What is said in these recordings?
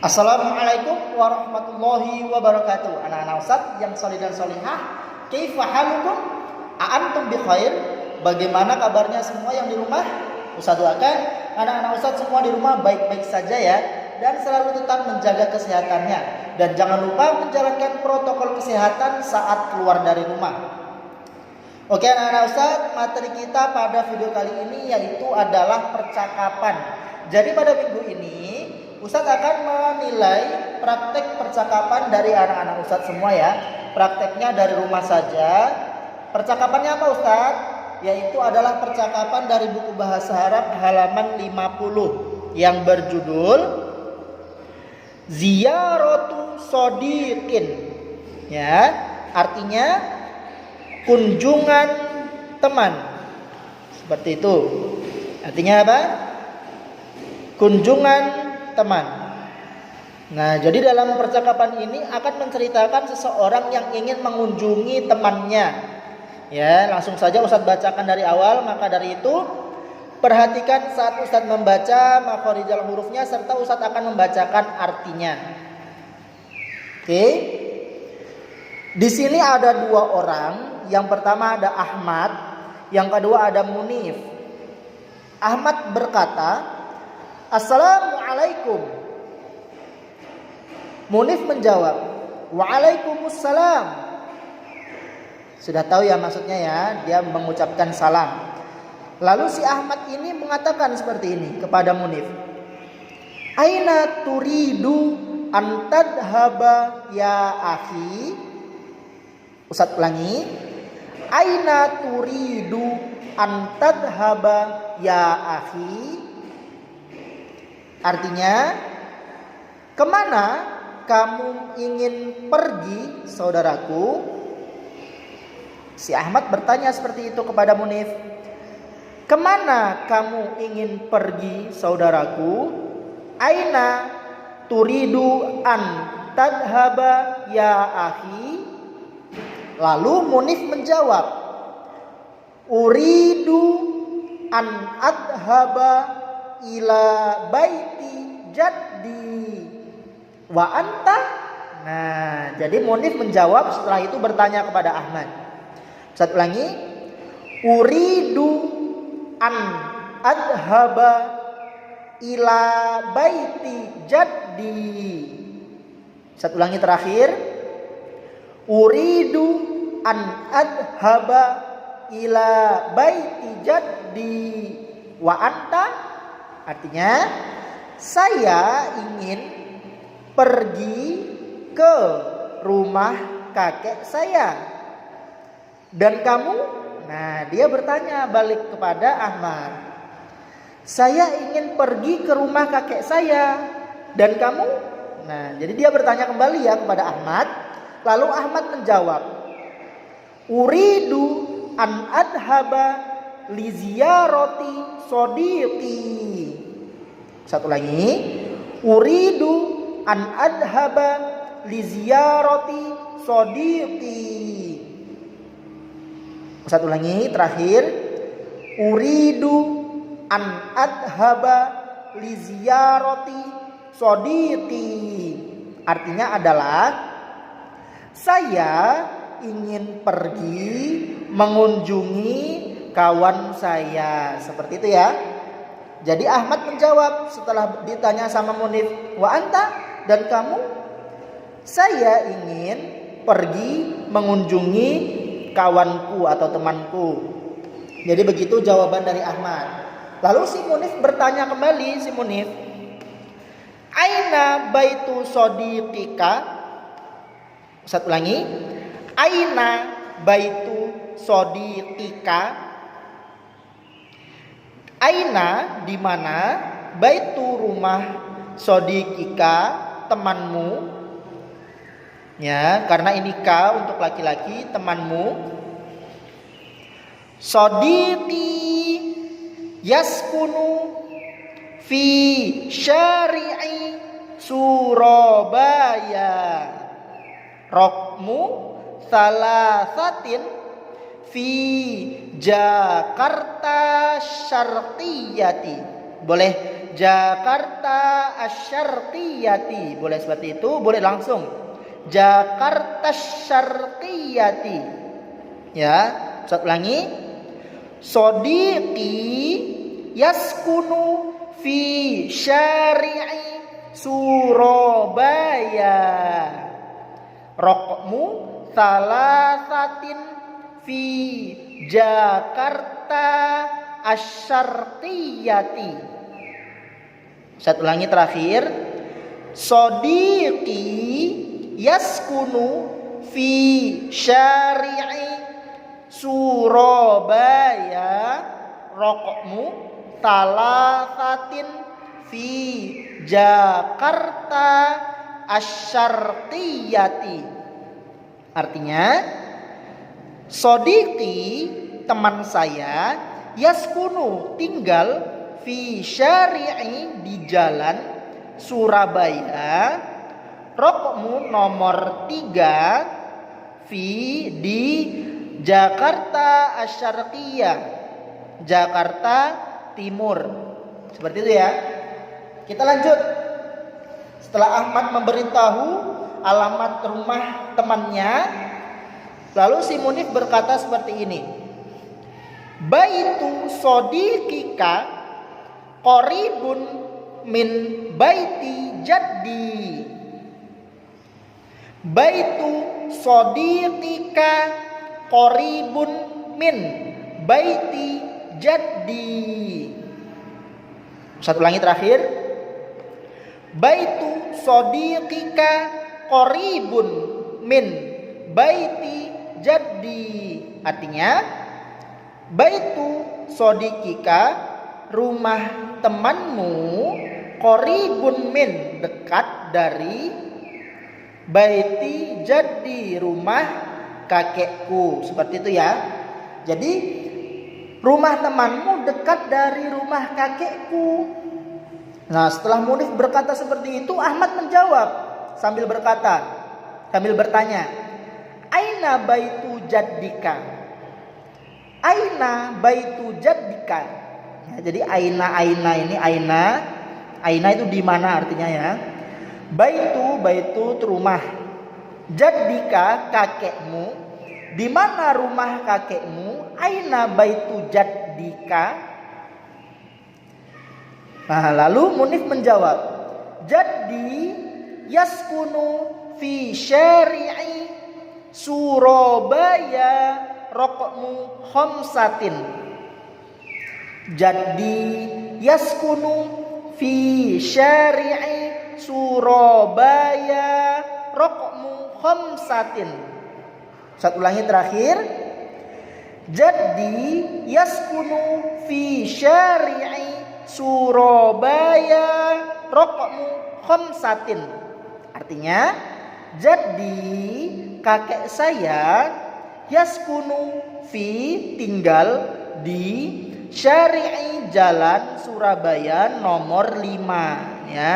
Assalamualaikum warahmatullahi wabarakatuh. Anak-anak Ustadz yang solih dan solihah, kaifa halukum? A'antum bi khair? Bagaimana kabarnya semua yang di rumah? Ustadz doakan anak-anak Ustadz semua di rumah baik-baik saja ya, dan selalu tetap menjaga kesehatannya. Dan jangan lupa menjalankan protokol kesehatan saat keluar dari rumah. Oke anak-anak Ustadz, materi kita pada video kali ini yaitu adalah percakapan. Jadi pada minggu ini Ustadz akan menilai praktek percakapan dari anak-anak Ustadz semua ya. Prakteknya dari rumah saja. Percakapannya apa Ustadz? Yaitu adalah percakapan dari buku bahasa Arab halaman 50 yang berjudul Ziyaratu Shodiqin. Ya, artinya kunjungan teman. Seperti itu. Artinya apa? Kunjungan teman. Nah, jadi dalam percakapan ini akan menceritakan seseorang yang ingin mengunjungi temannya. Ya, langsung saja Ustadz bacakan dari awal. Maka dari itu perhatikan saat Ustadz membaca makhorijal hurufnya serta Ustadz akan membacakan artinya. Oke. Di sini ada dua orang. Yang pertama ada Ahmad, yang kedua ada Munif. Ahmad berkata, Assalamualaikum. Munif menjawab, Waalaikumsalam. Sudah tahu ya maksudnya ya, dia mengucapkan salam. Lalu si Ahmad ini mengatakan seperti ini kepada Munif. Aina turidu an tadhhaba ya akhi? Ustadz ulangi. Aina turidu an tadhhaba ya akhi? Artinya, kemana kamu ingin pergi, saudaraku? Si Ahmad bertanya seperti itu kepada Munif. Kemana kamu ingin pergi, saudaraku? Aina turidu an tadhhaba ya akhi? Lalu Munif menjawab, Uridu an adhaba ila baiti jaddi wa anta. Nah, jadi Munif menjawab setelah itu bertanya kepada Ahmad. Ustaz ulangi. Uridu an adhaba ila baiti jaddi. Ustaz ulangi terakhir. Uridu an adhaba ila baiti jaddi wa anta. Artinya, saya ingin pergi ke rumah kakek saya. Dan kamu? Nah, dia bertanya balik kepada Ahmad. Saya ingin pergi ke rumah kakek saya. Dan kamu? Nah, jadi dia bertanya kembali ya kepada Ahmad. Lalu Ahmad menjawab, Uridu an adhaba li ziyarati shodiqi. Satu lagi. Uridu an adhaba li ziyarati shodiqi. Satu lagi terakhir. Uridu an adhaba li ziyarati shodiqi. Artinya adalah saya ingin pergi mengunjungi kawan saya. Seperti itu ya. Jadi Ahmad menjawab setelah ditanya sama Munif, wa anta? Dan kamu? Saya ingin pergi mengunjungi kawanku atau temanku. Jadi begitu jawaban dari Ahmad. Lalu si Munif bertanya kembali, si Munif, Aina baitu shodiqika? Ustaz ulangi. Aina baitu shodiqika? Aina di mana? Baitu rumah shodiqika temanmu. Ya, karena ini ka untuk laki-laki, temanmu. Shodiqi yaskunu fi syari'i Surabaya. Rokmu salasatin fi Jakarta Syarqiyati. Boleh Jakarta Asyarqiyati. Boleh seperti itu, boleh langsung. Jakarta Syarqiyati. Ya, saya ulangi. Sodiqi yaskunu fi syari'i Surabaya. Rokmu salasatin fi Jakarta Asyarqiyati. Saya ulangi terakhir. Sodiqi yaskunu fi syari'i Surabaya. Rokmu salasatin fi Jakarta Asyarqiyati. Artinya, Sodiqi teman saya, yaskunu tinggal, fi syari'i di jalan Surabaya, rokmu nomor 3, fi di Jakarta Asyarqiyah, Jakarta Timur. Seperti itu ya. Kita lanjut. Setelah Ahmad memberitahu alamat rumah temannya, lalu si Munif berkata seperti ini. Baitu sodiqika qaribun min baiti jaddi. Baitu sodiqika qaribun min baiti jaddi. Satu ulangi terakhir. Baitu sodiqika qaribun min baiti jaddi. Artinya, baitu sodiqika, rumah temanmu, qaribun min, dekat dari, baiti jaddi, rumah kakekku. Seperti itu ya. Jadi rumah temanmu dekat dari rumah kakekku. Nah, setelah Munif berkata seperti itu, Ahmad menjawab sambil bertanya, Aina baitu jaddika? Aina baitu jaddika? Ya, jadi aina ini aina itu di mana artinya ya. Baitu itu rumah. Jaddika kakekmu, di mana rumah kakekmu? Aina baitu jaddika? Nah, lalu Munif menjawab, Jaddi yaskunu fi syari'i Surabaya rokmu khamsatin. Jaddi yaskunu fi syari'i Surabaya rokmu khamsatin. Saya ulangi terakhir. Jaddi yaskunu fi syari'i Surabaya rokmu khamsatin. Artinya, jadi kakek saya, yaskunu fi, tinggal di, syari'i, jalan Surabaya nomor 5 ya.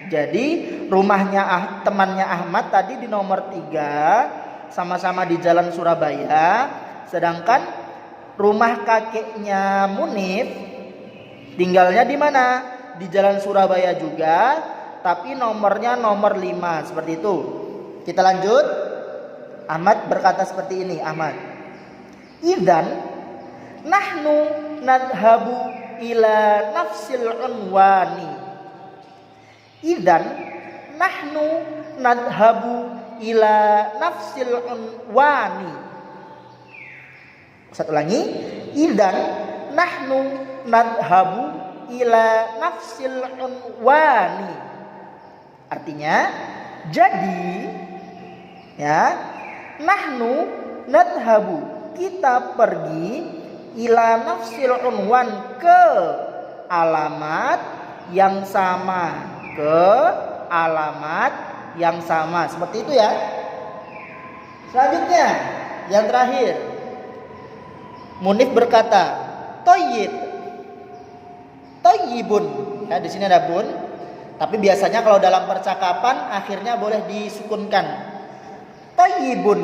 Jadi rumahnya temannya Ahmad tadi di nomor 3, sama-sama di jalan Surabaya. Sedangkan rumah kakeknya Munif tinggalnya di mana? Di jalan Surabaya juga, tapi nomornya nomor 5. Seperti itu. Kita lanjut. Ahmad berkata seperti ini. Ahmad, idzan nahnu nadhabu ila nafsil unwani. Idzan nahnu nadhabu ila nafsil unwani. Satu lagi. Idzan nahnu nadhabu ila nafsil unwani. Artinya, jadi ya, nahnu nadhabu, kita pergi, ila nafsil unwan, ke alamat yang sama, ke alamat yang sama. Seperti itu ya. Selanjutnya, yang terakhir, Munif berkata, Toyib, toyibun. Ya, di sini ada bun. Tapi biasanya kalau dalam percakapan akhirnya boleh disukunkan. Toyibun.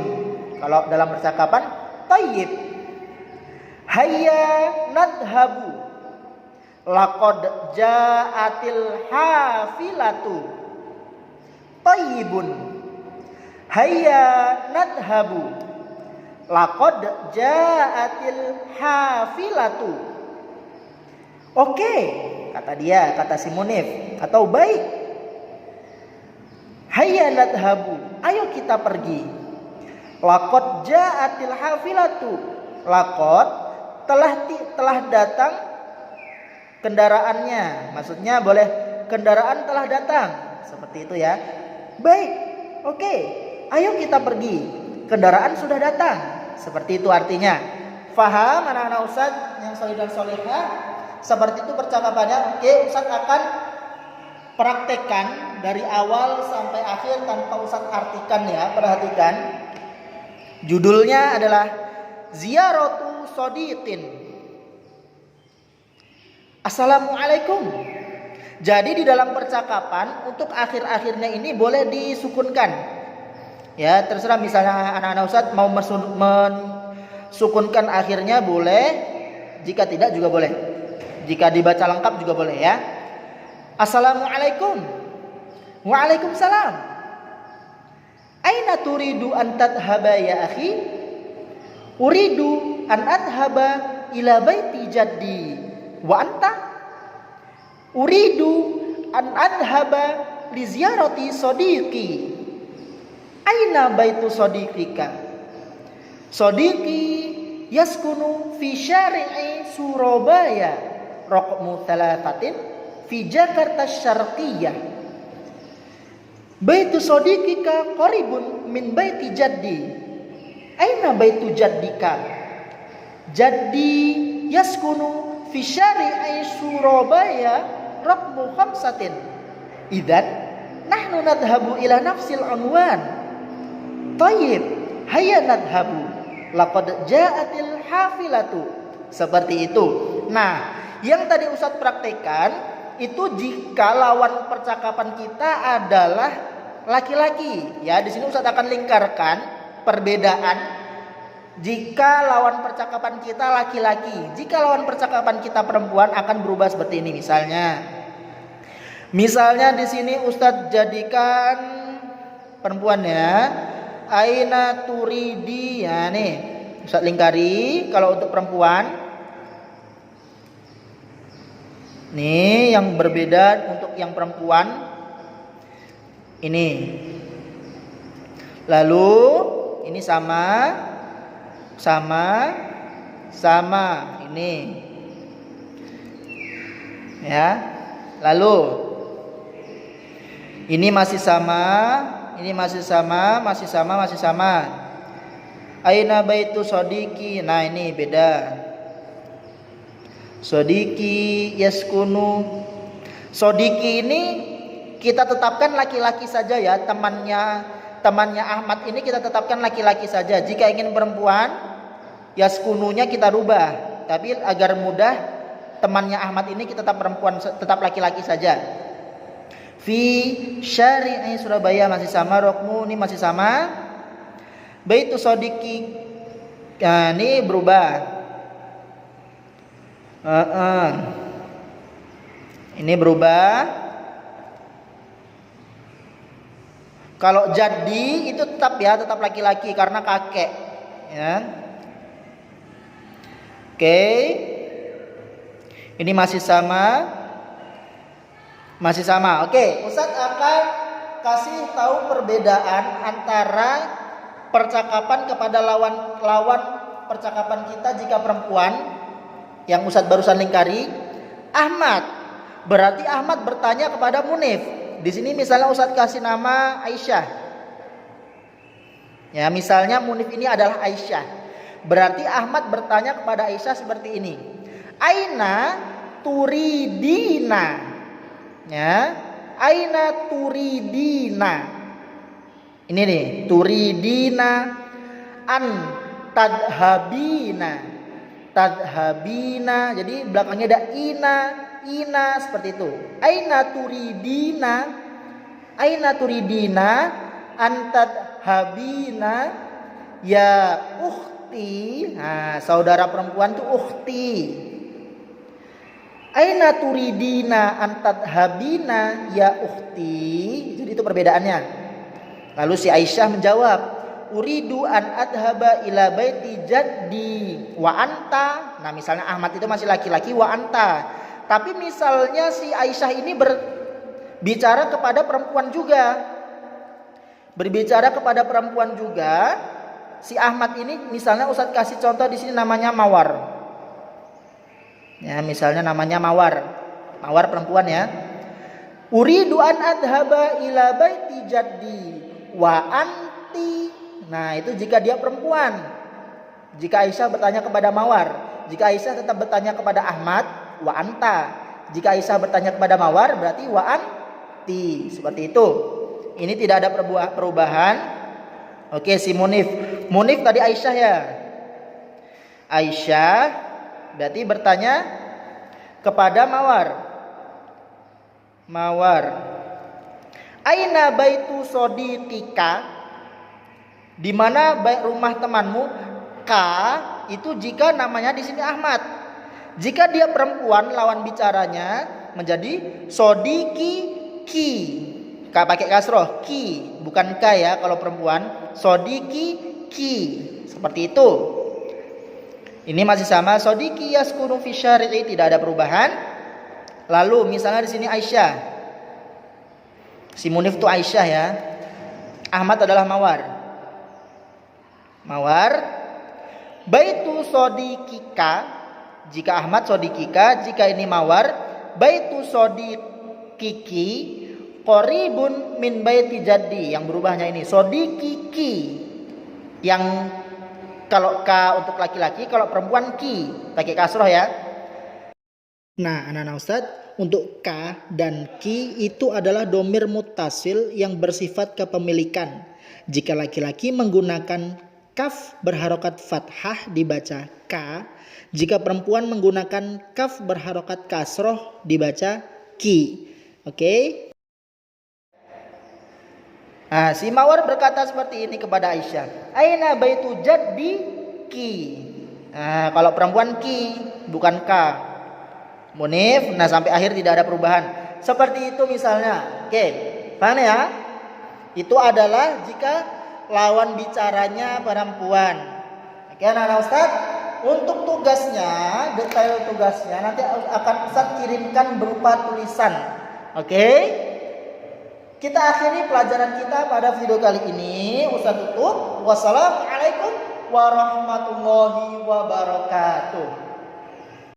Kalau dalam percakapan, toyib. Hayya nadhabu. Laqad ja'atil hafilatu thayyibun hayya nadhabu. Laqad ja'atil hafilatu. Oke, kata dia, kata si Munif, atau baik. Hayya nadhabu, ayo kita pergi. Laqad ja'atil hafilatu. Laqad telah datang kendaraannya. Maksudnya boleh kendaraan telah datang. Seperti itu ya. Baik, oke, ayo kita pergi. Kendaraan sudah datang. Seperti itu artinya. Faham anak-anak Ustaz yang soleh dan solehah? Seperti itu percakapannya. Oke, Ustaz akan praktekkan dari awal sampai akhir tanpa Ustaz artikan ya. Perhatikan. Judulnya adalah Ziyaratu Shodiqin. Assalamualaikum. Jadi di dalam percakapan untuk akhir-akhirnya ini boleh disukunkan. Ya, terserah misalnya anak-anak Ustaz mau mensukunkan akhirnya boleh, jika tidak juga boleh. Jika dibaca lengkap juga boleh ya. Assalamualaikum. Waalaikumsalam. Aina turidu an tadhhaba ya akhi? Uridu an adhhaba ila baiti jaddi. Wa anta? Uridu an adhaba li ziyarati sadiqi. Aina baitu sadiqika? Sadiqi yaskunu fi syari'i Surabaya raqmu 3 fi Jakarta Syarqiyah. Baitu sadiqika qaribun min baiti jaddi. Aina baitu jaddika? Jaddi yaskunu fi syari'i Surabaya raqmu 5. Idzan nahnu nadhhabu ila nafsil unwan. Thayyib, hayya nadhhabu. Laqad ja'atil hafilatu. Seperti itu. Nah, yang tadi Ustaz praktekkan itu jika lawan percakapan kita adalah laki-laki. Ya, di sini Ustaz akan lingkarkan perbedaan. Jika lawan percakapan kita laki-laki, jika lawan percakapan kita perempuan akan berubah seperti ini. Misalnya di sini Ustadz jadikan perempuan ya. Aina turidi ya nih. Ustadz lingkari kalau untuk perempuan. Nih yang berbeda untuk yang perempuan. Ini. Lalu ini sama ini ya. Lalu ini masih sama, masih sama. Aina baitu sodiqi. Nah ini beda. Sodiqi yaskunu. Sodiqi ini kita tetapkan laki-laki saja ya. Temannya Ahmad ini kita tetapkan laki-laki saja. Jika ingin perempuan, yaskununya kita rubah. Tapi agar mudah, temannya Ahmad ini kita tetap perempuan, tetap laki-laki saja. Fi syari'i Surabaya masih sama. Rokmu ini masih sama. Baitu sodiqi. Nah, ini berubah. Ini berubah. Kalau jadi itu tetap laki-laki karena kakek ya. Oke. Ini masih sama. Oke, Ustadz akan kasih tahu perbedaan antara percakapan kepada lawan percakapan kita jika perempuan yang Ustadz barusan lingkari. Ahmad. Berarti Ahmad bertanya kepada Munif. Di sini misalnya Ustadz kasih nama Aisyah. Ya, misalnya Munif ini adalah Aisyah. Berarti Ahmad bertanya kepada Aisyah seperti ini. Aina turidina. Ya. Aina turidina. Ini nih, turidina an tadhabina. Tadhabina. Jadi belakangnya ada ina seperti itu. Aina turidina antad habina ya ukhti. Nah, saudara perempuan tuh ukhti. Aina turidina antadhabina ya ukhti. Jadi itu perbedaannya. Lalu si Aisyah menjawab, uridu an adhaba ila baiti jaddi wa anta. Nah, misalnya Ahmad itu masih laki-laki, wa anta. Tapi misalnya si Aisyah ini berbicara kepada perempuan juga. Berbicara kepada perempuan juga. Si Ahmad ini misalnya Ustadz kasih contoh di sini namanya Mawar. Ya, misalnya namanya Mawar. Mawar perempuan ya. Uridu an adhaba ila baiti jaddi wa anti. Nah, itu jika dia perempuan. Jika Aisyah bertanya kepada Mawar, jika Aisyah tetap bertanya kepada Ahmad, wa anta. Jika Aisyah bertanya kepada Mawar, berarti wa anti. Seperti itu. Ini tidak ada perubahan. Oke, si Munif. Munif tadi Aisyah ya. Aisyah berarti bertanya kepada Mawar. Mawar. Aina baitu sodiqika? Di mana rumah temanmu? Ka itu jika namanya di sini Ahmad. Jika dia perempuan, lawan bicaranya menjadi sodiki ki. Ka pakai kasroh, ki, bukan ka ya kalau perempuan. Sodiki ki. Seperti itu. Ini masih sama, sodiki yaskunu fi syari'i, tidak ada perubahan. Lalu misalnya di sini Aisyah. Si Munif itu Aisyah ya. Ahmad adalah Mawar. Mawar. Baitu sodikika. Jika Ahmad sodikika, jika ini Mawar, baitu sodikiki qoribun min baiti jaddi. Yang berubahnya ini sodikiki. Yang kalau ka untuk laki-laki, kalau perempuan ki, pakai kasroh ya. Nah, anak-anak Ustadz, untuk ka dan ki itu adalah domir muttasil yang bersifat kepemilikan. Jika laki-laki menggunakan kaf berharokat fathah dibaca ka, jika perempuan menggunakan kaf berharokat kasroh dibaca ki. Oke? Nah, si Mawar berkata seperti ini kepada Aisyah. Aina baitu jaddi ki. Nah, kalau perempuan ki, bukan ka. Munif, nah sampai akhir tidak ada perubahan. Seperti itu misalnya. Oke, paham ya? Itu adalah jika lawan bicaranya perempuan. Oke, anak-anak Ustadz, untuk tugasnya, detail tugasnya nanti akan Ustadz kirimkan berupa tulisan. Oke? Kita akhiri pelajaran kita pada video kali ini. Ustadz tutup. Wassalamualaikum warahmatullahi wabarakatuh.